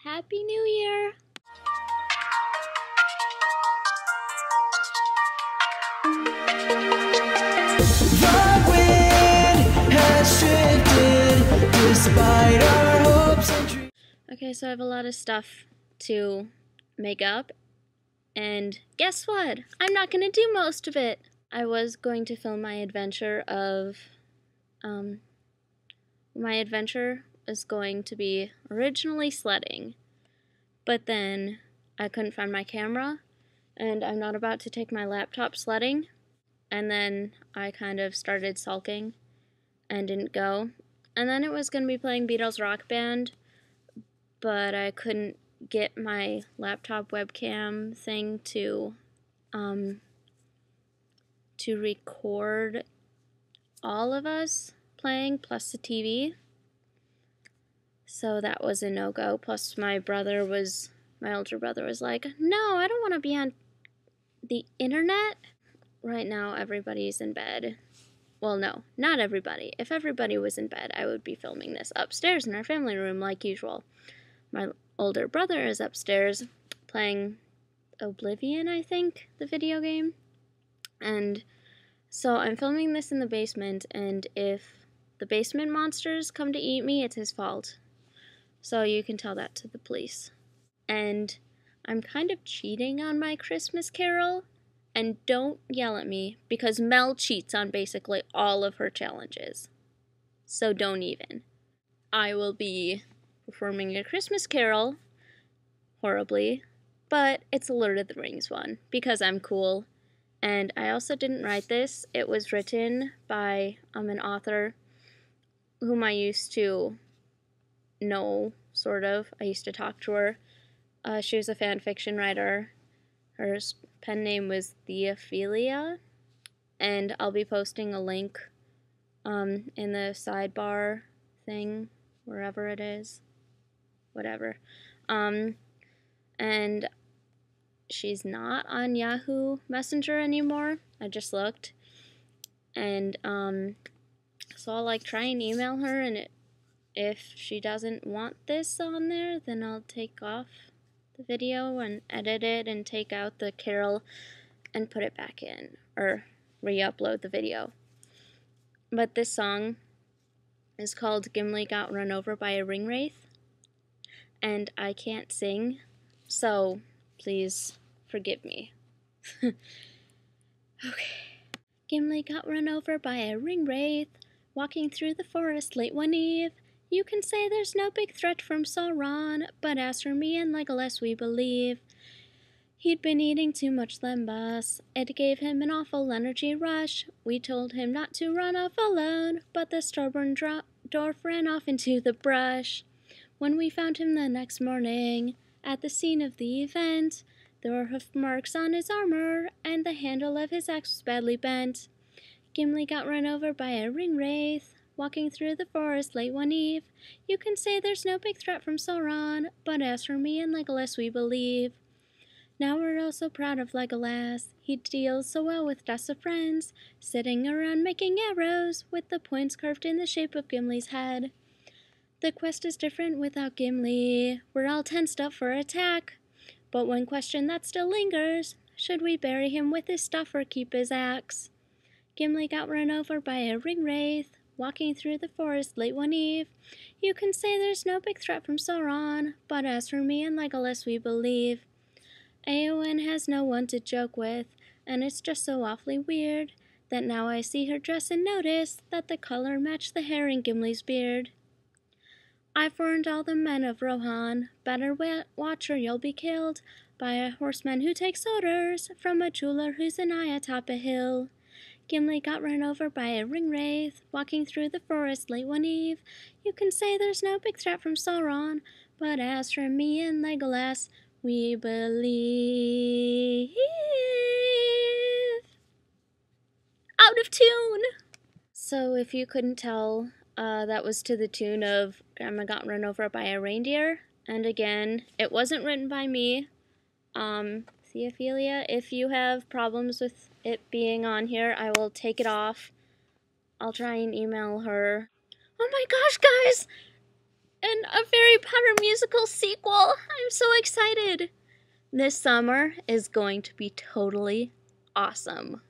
Happy New Year! The wind has shifted despite our hopes and dreams. Okay, so I have a lot of stuff to make up, and guess what? I'm not gonna do most of it. I was going to film my adventure is going to be originally sledding, but then I couldn't find my camera, and I'm not about to take my laptop sledding, and then I kind of started sulking and didn't go, and then it was going to be playing Beatles Rock Band, but I couldn't get my laptop webcam thing to record all of us playing plus the TV. So that was a no-go. Plus my older brother was like, no, I don't want to be on the internet. Right now everybody's in bed. Well, no, not everybody. If everybody was in bed, I would be filming this upstairs in our family room like usual. My older brother is upstairs playing Oblivion, I think, the video game. And so I'm filming this in the basement, and if the basement monsters come to eat me, it's his fault. So you can tell that to the police. And I'm kind of cheating on my Christmas Carol, and don't yell at me, because Mel cheats on basically all of her challenges. So don't even. I will be performing a Christmas Carol, horribly, but it's a Lord of the Rings one, because I'm cool. And I also didn't write this. It was written by an author whom I used to know, sort of. I used to talk to her. She was a fan fiction writer. Her pen name was Theaphelia, and I'll be posting a link in the sidebar thing, wherever it is. Whatever. And she's not on Yahoo Messenger anymore. I just looked. And so I'll try and email her, and if she doesn't want this on there, then I'll take off the video and edit it and take out the carol and put it back in, or re-upload the video. But this song is called Gimli Got Run Over by a Ring Wraith, and I can't sing, so please forgive me. Okay. Gimli got run over by a ring wraith, walking through the forest late one eve. You can say there's no big threat from Sauron, but as for me and Legolas we believe. He'd been eating too much lembas. It gave him an awful energy rush. We told him not to run off alone, but the stubborn dwarf ran off into the brush. When we found him the next morning, at the scene of the event, there were hoof marks on his armor, and the handle of his axe was badly bent. Gimli got run over by a ring wraith, walking through the forest late one eve. You can say there's no big threat from Sauron, but as for me and Legolas we believe. Now we're all so proud of Legolas. He deals so well with dust of friends, sitting around making arrows, with the points carved in the shape of Gimli's head. The quest is different without Gimli. We're all tensed up for attack. But one question that still lingers, should we bury him with his stuff or keep his axe? Gimli got run over by a ring wraith, walking through the forest late one eve. You can say there's no big threat from Sauron, but as for me and Legolas we believe. Eowyn has no one to joke with, and it's just so awfully weird that now I see her dress and notice that the color matched the hair in Gimli's beard. I've warned all the men of Rohan, better watch or you'll be killed by a horseman who takes orders from a jeweler who's an eye atop a hill. Gimli got run over by a ring wraith, walking through the forest late one eve. You can say there's no big threat from Sauron, but as for me and Legolas, we believe. Out of tune! So if you couldn't tell, that was to the tune of Grandma Got Run Over by a Reindeer. And again, it wasn't written by me. Theaphelia, if you have problems with it being on here, I will take it off. I'll try and email her. Oh my gosh, guys! and a Harry Potter musical sequel. I'm so excited. This summer is going to be totally awesome.